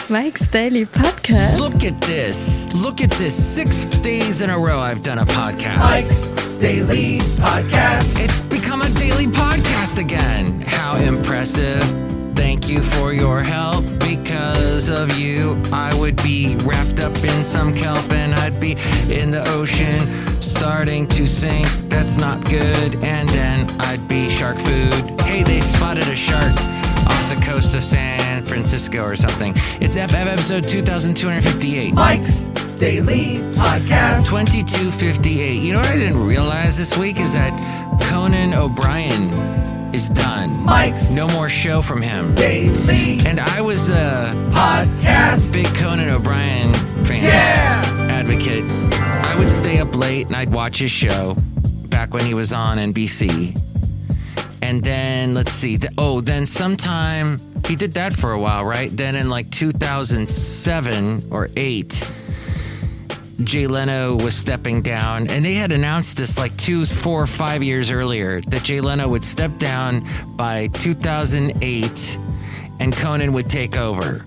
Mike's Daily Podcast. Look at this. 6 days in a row I've done a podcast. Mike's Daily Podcast. It's become a daily podcast again. How impressive. Thank you for your help. Because of you, I would be wrapped up in some kelp and I'd be in the ocean starting to sink. That's not good. And then I'd be shark food. Hey, they spotted a shark off the coast of San Francisco or something. It's FF episode 2258. Mike's Daily Podcast 2258. You know what I didn't realize this week is that Conan O'Brien is done. Mike's No more show from him. Daily And I was a Podcast. big Conan O'Brien fan. Yeah! Advocate. I would stay up late and I'd watch his show back when he was on NBC. And then, let's see. Then sometime, he did that for a while, right? Then in like 2007 or 8, Jay Leno was stepping down. And they had announced this like 2, 4, 5 years earlier that Jay Leno would step down by 2008 and Conan would take over.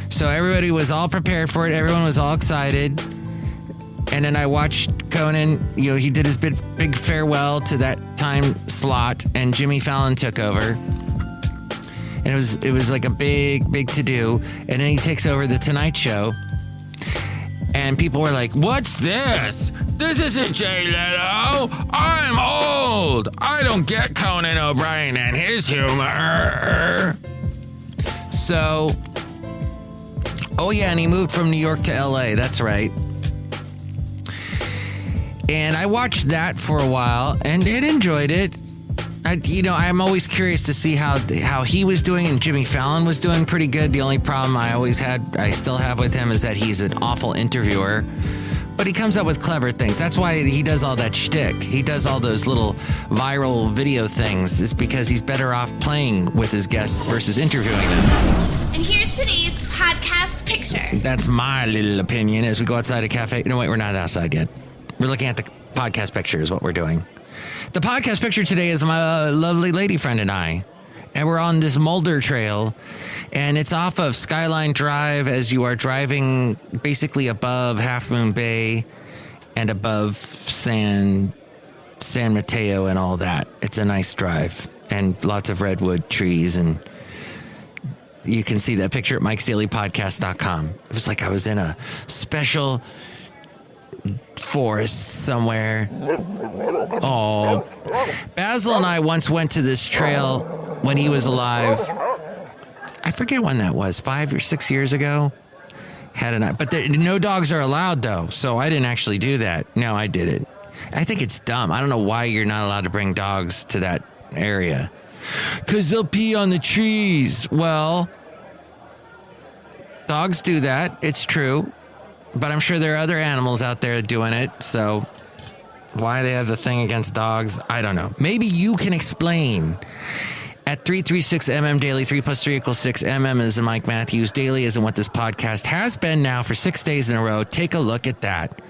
So everybody was all prepared for it. Everyone was all excited. And then I watched Conan, he did his big farewell to that time slot, and Jimmy Fallon took over. And it was like a big to-do. And then he takes over The Tonight Show. And people were like, what's this? This isn't Jay Leno. I'm old. I don't get Conan O'Brien and his humor. So, and he moved from New York to LA. That's right. And I watched that for a while and enjoyed it. I'm always curious to see how he was doing, and Jimmy Fallon was doing pretty good. The only problem I still have with him is that he's an awful interviewer, but he comes up with clever things. That's why he does all that shtick. He does all those little viral video things. It's because he's better off playing with his guests versus interviewing them. And here's today's podcast picture. That's my little opinion as we go outside a cafe. No, wait, we're not outside yet. We're looking at the podcast picture is what we're doing. The podcast picture today is my lovely lady friend and I. And we're on this Mulder Trail. And it's off of Skyline Drive as you are driving basically above Half Moon Bay and above San Mateo and all that. It's a nice drive. And lots of redwood trees. And you can see that picture at MikesDailyPodcast.com. It was like I was in a special forest somewhere. Oh, Basil and I once went to this trail when he was alive. I forget when that was, 5 or 6 years ago. But no dogs are allowed though, so I didn't actually do that. No, I did it. I think it's dumb. I don't know why you're not allowed to bring dogs to that area. 'Cause they'll pee on the trees. Well, dogs do that. It's true. But I'm sure there are other animals out there doing it, so why they have the thing against dogs, I don't know. Maybe you can explain. At 336MM Daily, 3 plus 3 equals 6. MM is in Mike Matthews. Daily isn't what this podcast has been now for 6 days in a row. Take a look at that.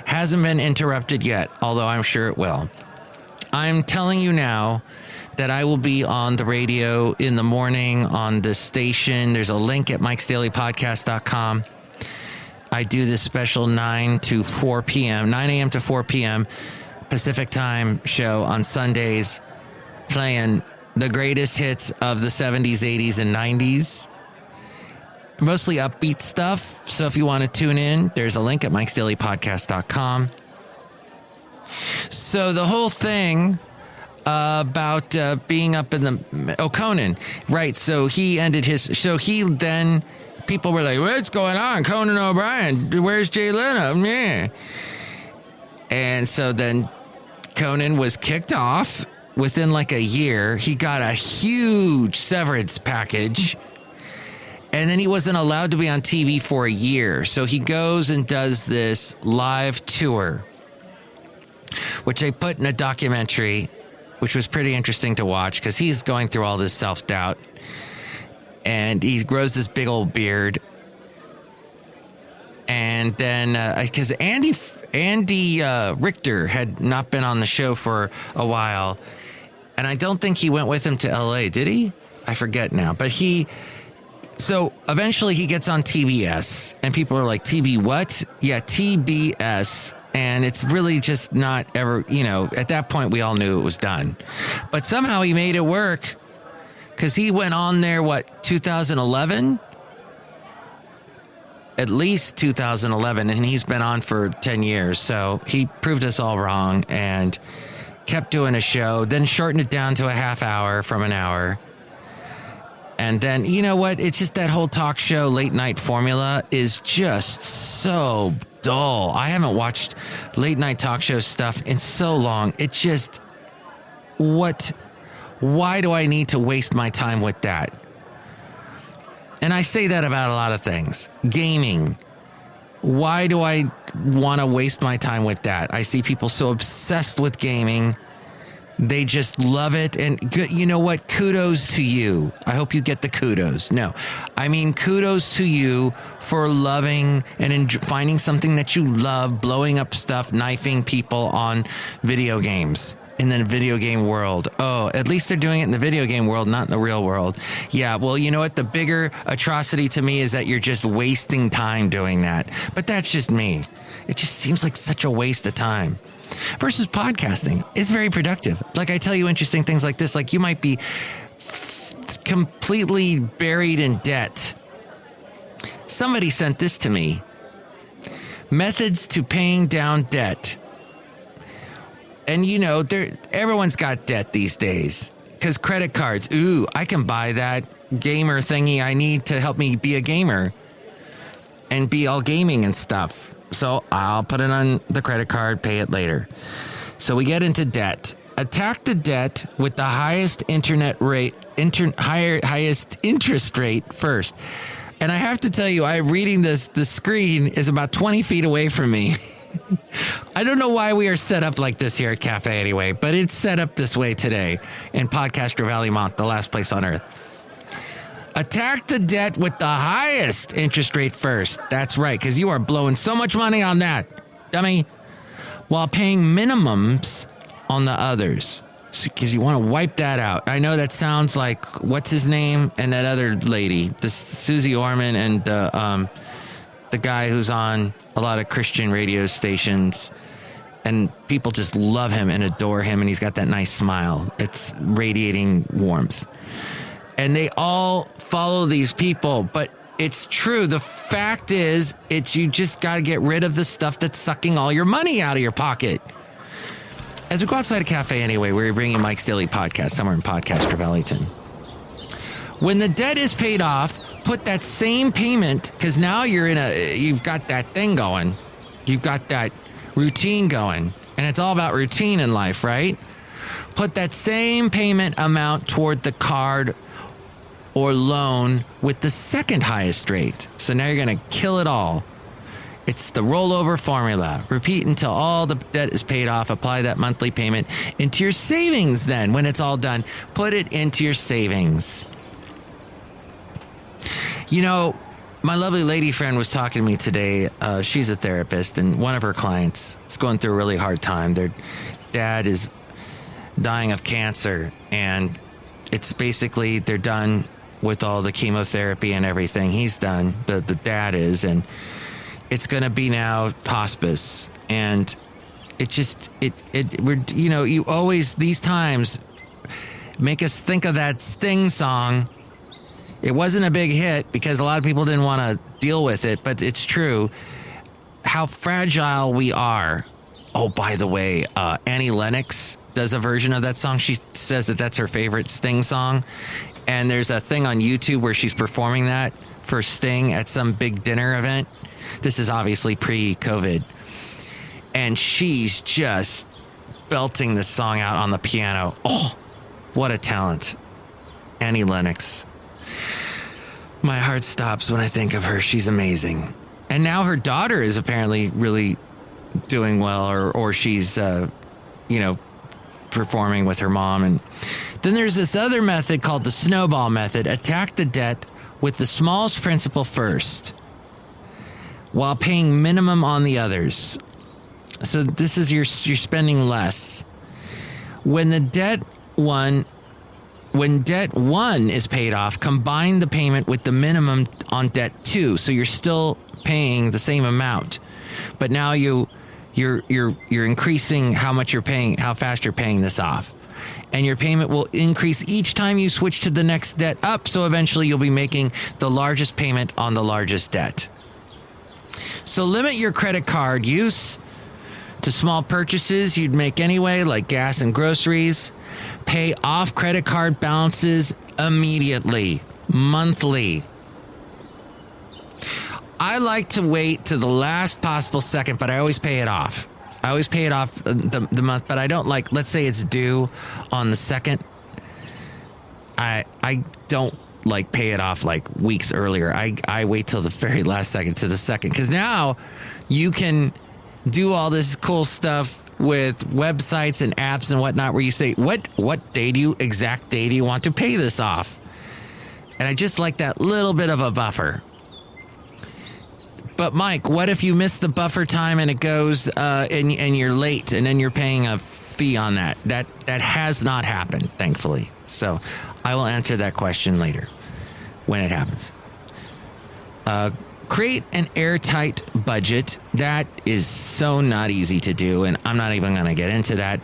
Hasn't been interrupted yet, although I'm sure it will. I'm telling you now that I will be on the radio in the morning on the station. There's a link at MikesDailyPodcast.com. I do this special 9 to 4 p.m., 9 a.m. to 4 p.m. Pacific time show on Sundays, playing the greatest hits of the 70s, 80s, and 90s. Mostly upbeat stuff. So if you want to tune in, there's a link at MikesDailyPodcast.com. So the whole thing about being up in the... Conan. Right, so he ended his... So he then... People were like, what's going on? Conan O'Brien, where's Jay Leno? Yeah. And so then Conan was kicked off within like a year. He got a huge severance package. And then he wasn't allowed to be on TV for a year. So he goes and does this live tour, which they put in a documentary, which was pretty interesting to watch because he's going through all this self-doubt. And he grows this big old beard. And then, because Andy Richter had not been on the show for a while. And I don't think he went with him to LA, did he? I forget now. But So eventually he gets on TBS, and people are like, TB what? Yeah, TBS. And it's really just not ever, at that point we all knew it was done. But somehow he made it work, because he went on there, 2011? At least 2011, and he's been on for 10 years. So he proved us all wrong and kept doing a show, then shortened it down to a half hour from an hour. And then, you know what? It's just that whole talk show late night formula is just so dull. I haven't watched late night talk show stuff in so long. It just, why do I need to waste my time with that? And I say that about a lot of things. Gaming. Why do I want to waste my time with that? I see people so obsessed with gaming. They just love it. And you know what? Kudos to you. I hope you get the kudos. No, I mean, kudos to you for loving and finding something that you love, blowing up stuff, knifing people on video games in the video game world. Oh, at least they're doing it in the video game world, not in the real world. Yeah, well, you know what? The bigger atrocity to me is that you're just wasting time doing that. But that's just me. It just seems like such a waste of time. Versus podcasting, it's very productive. Like, I tell you interesting things like this, like you might be completely buried in debt. Somebody sent this to me. Methods to paying down debt. And everyone's got debt these days because credit cards. Ooh, I can buy that gamer thingy I need to help me be a gamer and be all gaming and stuff. So I'll put it on the credit card, pay it later. So we get into debt. Attack the debt with the highest highest interest rate first. And I have to tell you, I'm reading this. The screen is about 20 feet away from me. I don't know why we are set up like this here at Cafe anyway, but it's set up this way today in Podcaster Valley Mont, the last place on earth. Attack the debt with the highest interest rate first. That's right, because you are blowing so much money on that, dummy, while paying minimums on the others, because you want to wipe that out. I know that sounds like, what's his name? And that other lady, this Susie Orman, and the guy who's on a lot of Christian radio stations, and people just love him and adore him, and he's got that nice smile. It's radiating warmth. And they all follow these people, but it's true. The fact is, you just got to get rid of the stuff that's sucking all your money out of your pocket. As we go outside a cafe anyway, we're bringing Mike's Daily Podcast somewhere in Podcaster Valleyton. When the debt is paid off, put that same payment, because now you've got that thing going. You've got that routine going, and it's all about routine in life, right? Put that same payment amount toward the card or loan with the second highest rate. So now you're going to kill it all. It's the rollover formula. Repeat until all the debt is paid off. Apply that monthly payment into your savings then. When it's all done, put it into your savings. My lovely lady friend was talking to me today. She's a therapist, and one of her clients is going through a really hard time. Their dad is dying of cancer, and it's basically they're done with all the chemotherapy and everything. He's done, the dad is, and it's going to be now hospice. And you always, these times make us think of that Sting song. It wasn't a big hit because a lot of people didn't want to deal with it, but it's true how fragile we are. Oh, by the way, Annie Lennox does a version of that song. She says that that's her favorite Sting song. And there's a thing on YouTube where she's performing that for Sting at some big dinner event. This is obviously pre-COVID. And she's just belting the song out on the piano. Oh, what a talent. Annie Lennox. My heart stops when I think of her. She's amazing. And now her daughter is apparently really doing well, or she's, performing with her mom. And then there's this other method called the snowball method. Attack the debt with the smallest principal first while paying minimum on the others. So this is you're spending less. When the debt one when debt 1 is paid off, combine the payment with the minimum on debt 2. So you're still paying the same amount, but now you're increasing how much you're paying, how fast you're paying this off. And your payment will increase each time you switch to the next debt up. So eventually you'll be making the largest payment on the largest debt. So limit your credit card use to small purchases you'd make anyway, like gas and groceries. Pay off credit card balances immediately, monthly. I like to wait to the last possible second, but I always pay it off. I always pay it off the month, but I don't like, let's say it's due on the 2nd. I don't like pay it off like weeks earlier. I wait till the very last second to the 2nd, because now you can do all this cool stuff with websites and apps and whatnot where you say, what exact day do you want to pay this off? And I just like that little bit of a buffer. But Mike, what if you miss the buffer time and it goes and you're late and then you're paying a fee on that? That has not happened, thankfully. So I will answer that question later when it happens. Create an airtight budget. That is so not easy to do, and I'm not even going to get into that.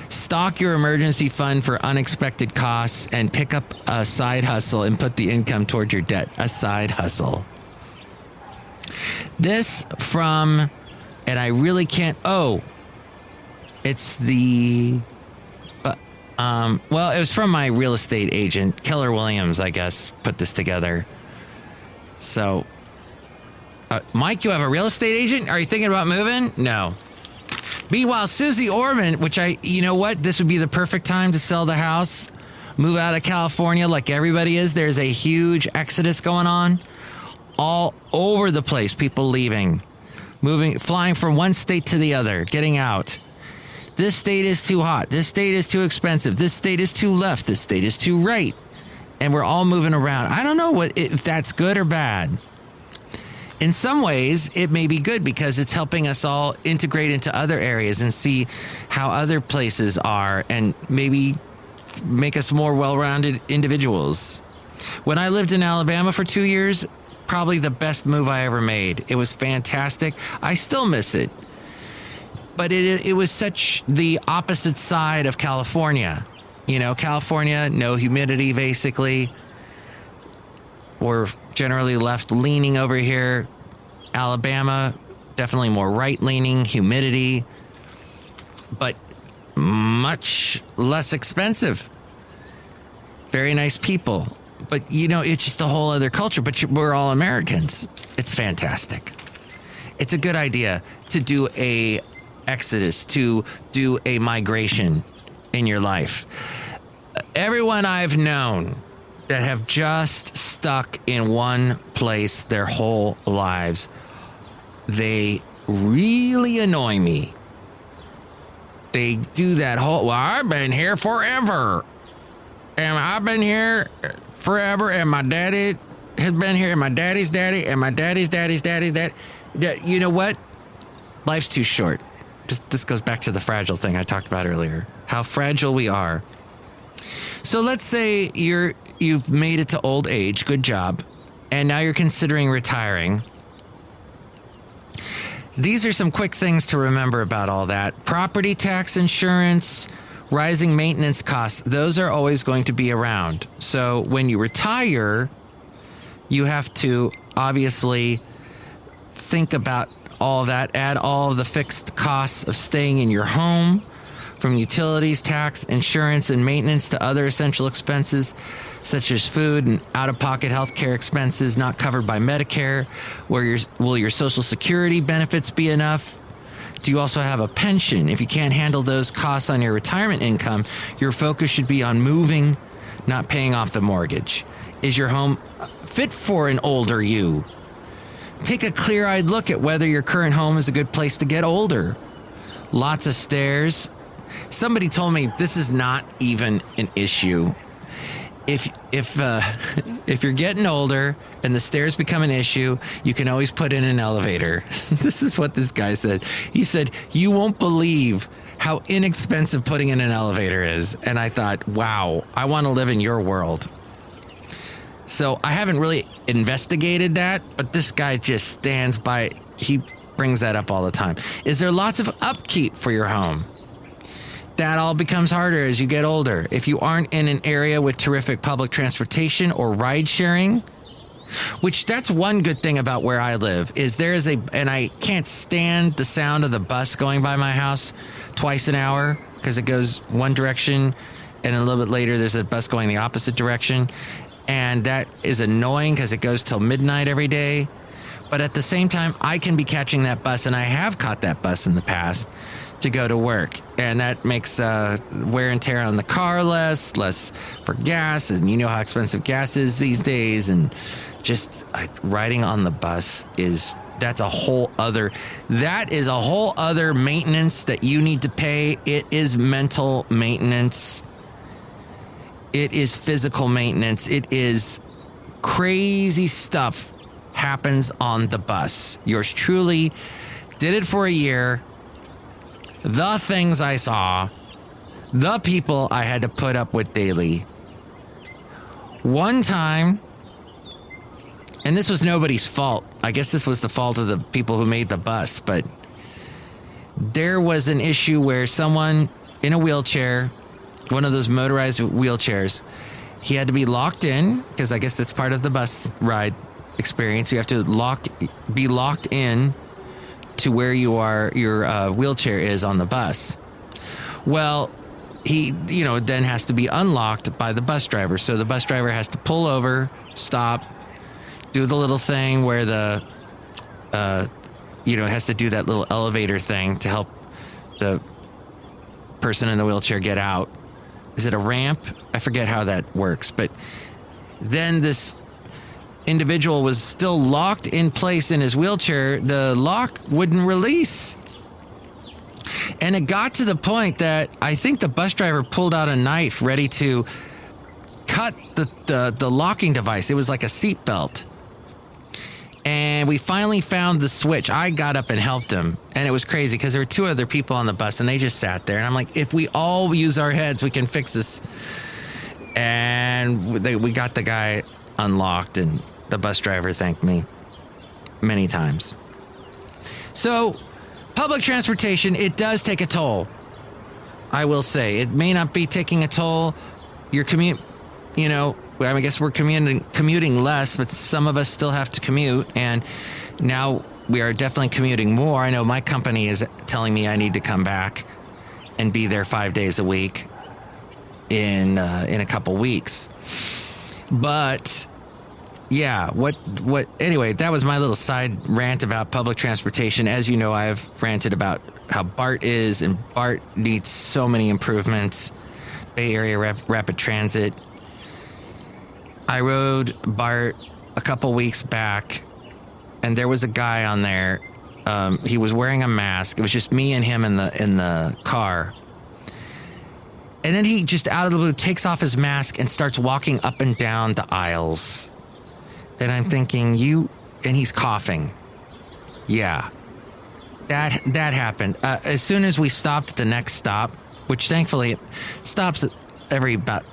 Stock your emergency fund for unexpected costs and pick up a side hustle and put the income toward your debt. A side hustle. This from, and I really can't, it's the, well, it was from my real estate agent, Keller Williams, I guess, put this together. So, Mike, you have a real estate agent? Are you thinking about moving? No. Meanwhile, Susie Orman, you know what? This would be the perfect time to sell the house, move out of California like everybody is. There's a huge exodus going on all over the place. People leaving, moving, flying from one state to the other, getting out. This state is too hot. This state is too expensive. This state is too left. This state is too right. And we're all moving around. I don't know if that's good or bad. In some ways, it may be good because it's helping us all integrate into other areas and see how other places are and maybe make us more well-rounded individuals. When I lived in Alabama for 2 years, probably the best move I ever made. It was fantastic. I still miss it. But it was such the opposite side of California. You know, California, no humidity, basically. We're generally left-leaning over here. Alabama, definitely more right-leaning, humidity, but much less expensive. Very nice people. But, you know, it's just a whole other culture. But we're all Americans. It's fantastic. It's a good idea to do a exodus, to do a migration in your life. Everyone I've known that have just stuck in one place their whole lives, they really annoy me. They do that whole, well, I've been here forever. And I've been here forever, and my daddy has been here, and my daddy's daddy, and my daddy's daddy's daddy's daddy. You know what? Life's too short. This goes back to the fragile thing I talked about earlier. How fragile we are. So let's say you've made it to old age, good job, and now you're considering retiring. These are some quick things to remember about all that. Property tax, insurance, rising maintenance costs, those are always going to be around. So when you retire, you have to obviously think about all that, add all of the fixed costs of staying in your home, from utilities, tax, insurance, and maintenance to other essential expenses such as food and out-of-pocket healthcare expenses not covered by Medicare. Will your Social Security benefits be enough? Do you also have a pension? If you can't handle those costs on your retirement income, your focus should be on moving, not paying off the mortgage. Is your home fit for an older you? Take a clear-eyed look at whether your current home is a good place to get older. Lots of stairs. Somebody told me this is not even an issue. If you're getting older and the stairs become an issue, you can always put in an elevator. This is what this guy said. He said, you won't believe how inexpensive putting in an elevator is. And I thought, wow, I want to live in your world. So I haven't really investigated that, but this guy just stands by. He brings that up all the time. Is there lots of upkeep for your home? That all becomes harder as you get older. If you aren't in an area with terrific public transportation or ride sharing, which that's one good thing about where I live, is there is and I can't stand the sound of the bus going by my house twice an hour because it goes one direction and a little bit later there's a bus going the opposite direction. And that is annoying because it goes till midnight every day. But at the same time, I can be catching that bus, and I have caught that bus in the past to go to work. And that makes wear and tear on the car less for gas. And you know how expensive gas is these days. And just riding on the bus that is a whole other maintenance that you need to pay. It is mental maintenance. It is physical maintenance. It is crazy stuff happens on the bus. Yours truly did it for a year. The things I saw, the people I had to put up with daily. One time, and this was nobody's fault. I guess this was the fault of the people who made the bus, but there was an issue where someone in a wheelchair, one of those motorized wheelchairs, he had to be locked in because I guess that's part of the bus ride experience. You have to be locked in to where your wheelchair is on the bus. Well, he then has to be unlocked by the bus driver. So the bus driver has to pull over, stop, do the little thing where has to do that little elevator thing to help the person in the wheelchair get out. Is it a ramp? I forget how that works. But then this individual was still locked in place in his wheelchair. The lock wouldn't release. And it got to the point that I think the bus driver pulled out a knife ready to cut the locking device. It was like a seat belt. And we finally found the switch. I got up and helped him. And it was crazy because there were two other people on the bus and they just sat there. And I'm like, if we all use our heads, we can fix this. And we got the guy unlocked and the bus driver thanked me many times. So public transportation, it does take a toll. I will say it may not be taking a toll. Your commute, I guess we're commuting less, but some of us still have to commute. And now we are definitely commuting more. I know my company is telling me I need to come back and be there 5 days a week in a couple weeks. But yeah, anyway, that was my little side rant about public transportation. As you know, I've ranted about how BART is, and BART needs so many improvements. Bay Area Rapid Transit. I rode BART a couple weeks back, and there was a guy on there. He was wearing a mask. It was just me and him in the car. And then he just out of the blue takes off his mask and starts walking up and down the aisles. And I'm thinking, and he's coughing. Yeah, that happened. As soon as we stopped at the next stop, which thankfully it stops every about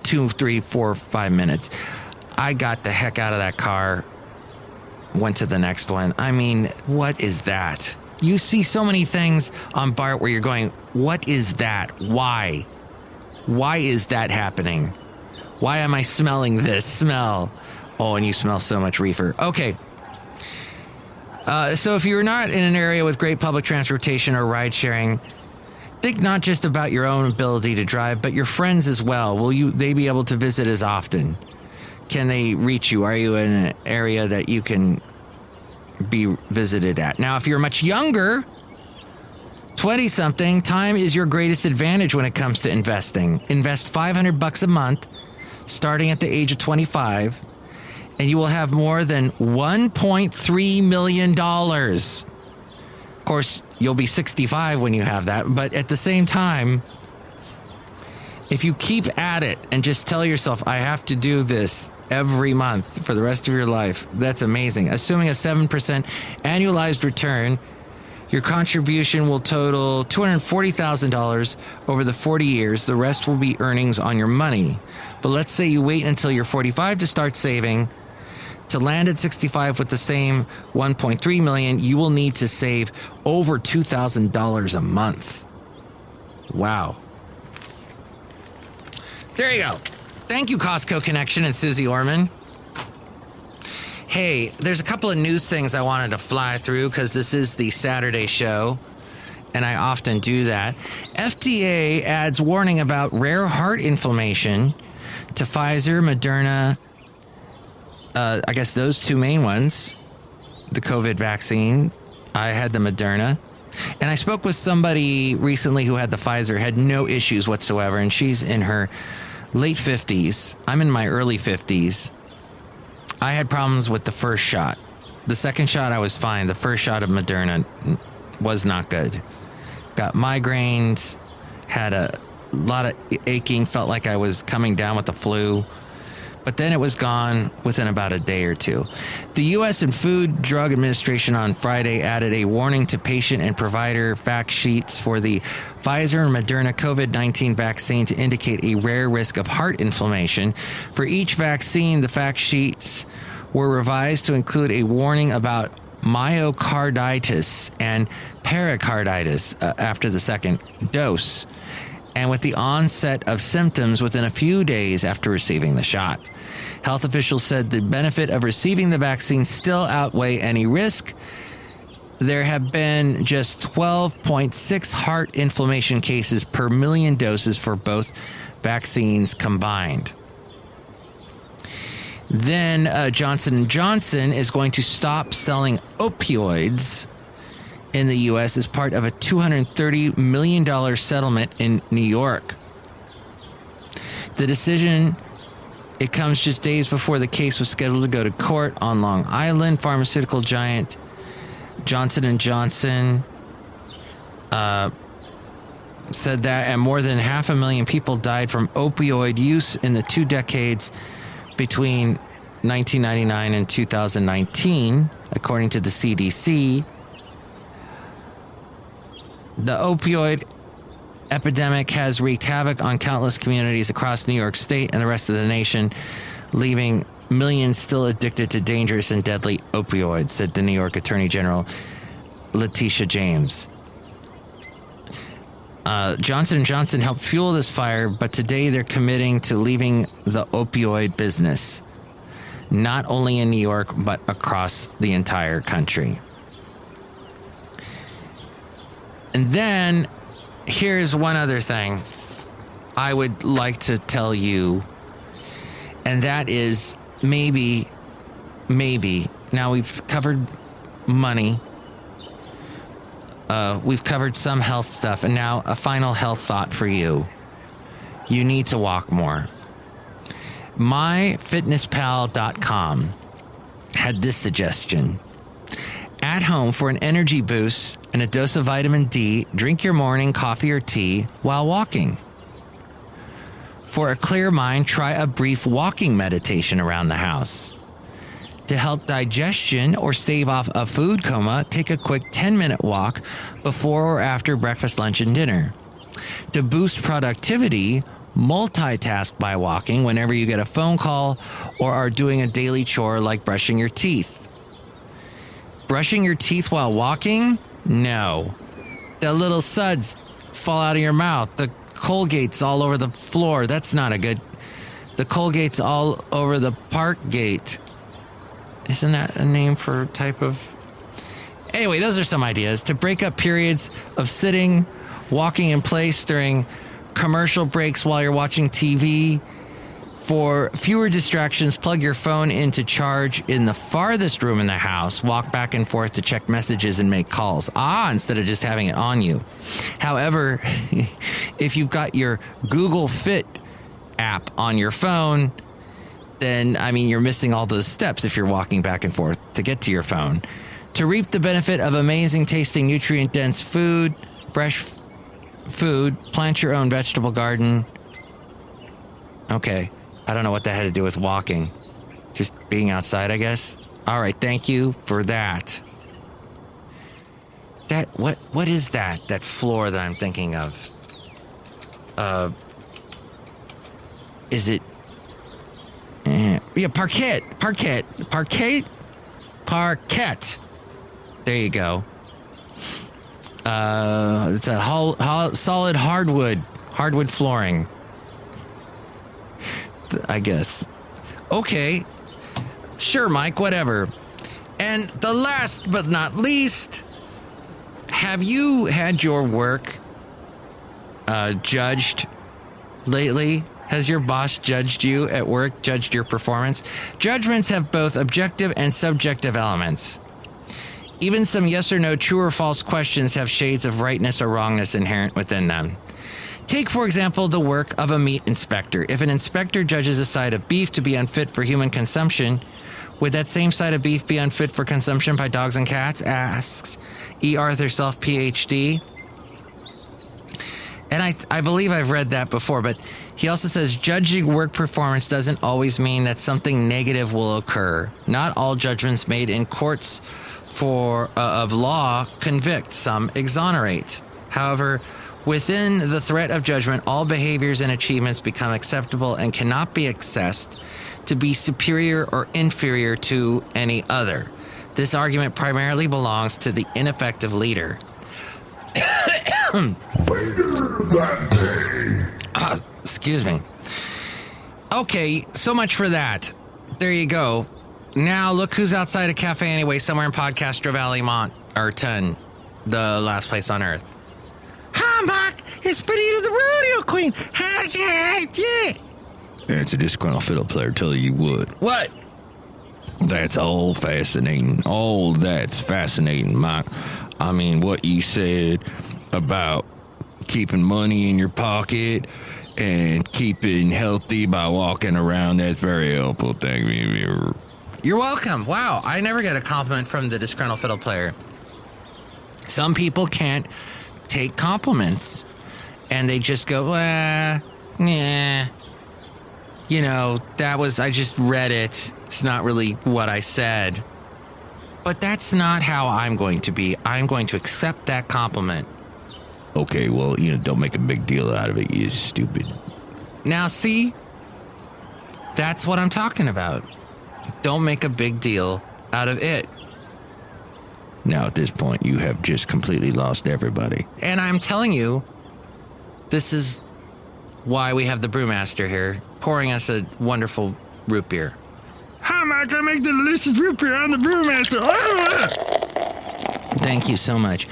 2, 3, 4, 5 minutes, I got the heck out of that car, went to the next one. I mean, what is that? You see so many things on BART where you're going, what is that? Why? Why is that happening? Why am I smelling this smell? Oh, and you smell so much reefer. Okay. So if you're not in an area with great public transportation or ride sharing, think not just about your own ability to drive, but your friends as well. Will they be able to visit as often? Can they reach you? Are you in an area that you can be visited at? Now, if you're much younger, 20-something, time is your greatest advantage when it comes to investing. Invest $500 a month, starting at the age of 25, and you will have more than $1.3 million. Of course, you'll be 65 when you have that, but at the same time, if you keep at it and just tell yourself, I have to do this every month for the rest of your life, that's amazing. Assuming a 7% annualized return, Your contribution will total $240,000 over the 40 years. The rest will be earnings on your money. But let's say you wait until you're 45 to start saving. To land at 65 with the same $1.3 million, you will need to save over $2,000 a month. Wow. There you go. Thank you, Costco Connection and Susie Orman. Hey, there's a couple of news things I wanted to fly through because this is the Saturday show, and I often do that. FDA adds warning about rare heart inflammation to Pfizer, Moderna, I guess those two main ones, the COVID vaccine. I had the Moderna. And I spoke with somebody recently who had the Pfizer, had no issues whatsoever, and she's in her late 50s. I'm in my early 50s. I had problems with the first shot. The second shot, I was fine. The first shot of Moderna was not good. Got migraines, had a lot of aching, felt like I was coming down with the flu. But then it was gone within about a day or two. The U.S. and Food Drug Administration on Friday added a warning to patient and provider fact sheets for the Pfizer and Moderna COVID-19 vaccine to indicate a rare risk of heart inflammation. For each vaccine, the fact sheets were revised to include a warning about myocarditis and pericarditis after the second dose, and with the onset of symptoms within a few days after receiving the shot. Health officials said the benefit of receiving the vaccine still outweigh any risk. There have been just 12.6 heart inflammation cases per million doses for both vaccines combined. Then Johnson & Johnson is going to stop selling opioids in the U.S. as part of a $230 million settlement in New York. The decision, it comes just days before the case was scheduled to go to court on Long Island. Pharmaceutical giant Johnson & Johnson said that and more than 500,000 people died from opioid use in the 2 decades between 1999 and 2019, according to the CDC. The opioid epidemic has wreaked havoc on countless communities across New York State and the rest of the nation, leaving millions still addicted to dangerous and deadly opioids, said the New York Attorney General Letitia James. Johnson & Johnson helped fuel this fire, but today they're committing to leaving the opioid business, not only in New York, but across the entire country. And then here's one other thing I would like to tell you, and that is maybe, now we've covered money, we've covered some health stuff, and now a final health thought for you. You need to walk more. MyFitnessPal.com had this suggestion. At home, for an energy boost and a dose of vitamin D, drink your morning coffee or tea while walking. For a clear mind, try a brief walking meditation around the house. To help digestion or stave off a food coma, take a quick 10-minute walk before or after breakfast, lunch, and dinner. To boost productivity, multitask by walking whenever you get a phone call or are doing a daily chore like brushing your teeth. Brushing your teeth while walking? No. The little suds fall out of your mouth. The Colgate's all over the floor. That's not a good... The Colgate's all over the park gate. Isn't that a name for a type of... Anyway, those are some ideas. To break up periods of sitting, walking in place during commercial breaks while you're watching TV. For fewer distractions, plug your phone into charge in the farthest room in the house. Walk back and forth to check messages and make calls. Instead of just having it on you. However, if you've got your Google Fit app on your phone, then, you're missing all those steps if you're walking back and forth to get to your phone. To reap the benefit of amazing tasting, nutrient-dense food, fresh food, plant your own vegetable garden. Okay. I don't know what that had to do with walking. Just being outside, I guess. All right, thank you for that. What is that floor that I'm thinking of? Is it? Yeah, parquet. There you go. It's a solid hardwood flooring, I guess. Okay, sure, Mike, whatever. And the last but not least, have you had your work judged lately? Has your boss judged you at work, judged your performance? Judgments have both objective and subjective elements. Even some yes or no, true or false questions have shades of rightness or wrongness inherent within them. Take, for example, the work of a meat inspector. If an inspector judges a side of beef to be unfit for human consumption, would that same side of beef be unfit for consumption by dogs and cats? Asks E. Arthur Self, Ph.D. And I believe I've read that before, but he also says judging work performance doesn't always mean that something negative will occur. Not all judgments made in courts of law convict, some exonerate. However, within the threat of judgment, all behaviors and achievements become acceptable and cannot be assessed to be superior or inferior to any other. This argument primarily belongs to the ineffective leader. Later that day. Excuse me. Okay, so much for that. There you go. Now look who's outside a cafe anyway, somewhere in Podcastro Valley, Monterton, the last place on earth. Hi, Mike. It's Benita the Rodeo Queen. It's a disgruntled fiddle player, tell you what. What? That's all fascinating. All that's fascinating, Mike. I mean, what you said about keeping money in your pocket and keeping healthy by walking around, that's very helpful. Thank you. You're welcome. Wow, I never get a compliment from the disgruntled fiddle player. Some people can't take compliments, and they just go, yeah. You know, I just read it. It's not really what I said. But that's not how I'm going to be. I'm going to accept that compliment. Okay, well, don't make a big deal out of it, you stupid. Now, see? That's what I'm talking about. Don't make a big deal out of it. Now, at this point, you have just completely lost everybody. And I'm telling you, this is why we have the Brewmaster here, pouring us a wonderful root beer. Hi, Mike, I make the delicious root beer. I'm the Brewmaster. Thank you so much.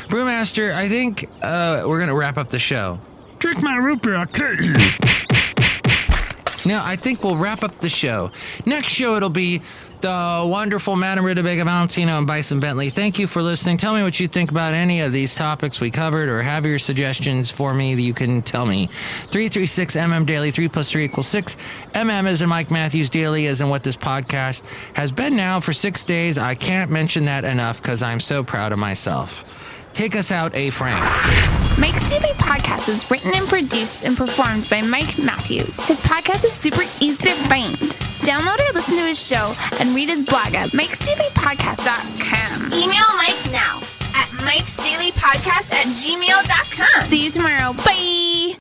Brewmaster, I think we're going to wrap up the show. Drink my root beer, I'll cut you. Now, I think we'll wrap up the show. Next show, it'll be the wonderful Madame Rootabega, Valentino, and Bison Bentley. Thank you for listening. Tell me what you think about any of these topics we covered, or have your suggestions for me that you can tell me. 336MM Daily, 3 plus 3 equals 6. MM as in Mike Matthews, Daily as in what this podcast has been now for 6 days. I can't mention that enough because I'm so proud of myself. Take us out, A. Frank. Mike's Daily Podcast is written and produced and performed by Mike Matthews. His podcast is super easy to find. Download or listen to his show and read his blog at MikesDailyPodcast.com. Email Mike now at MikesDailyPodcast@gmail.com. See you tomorrow. Bye!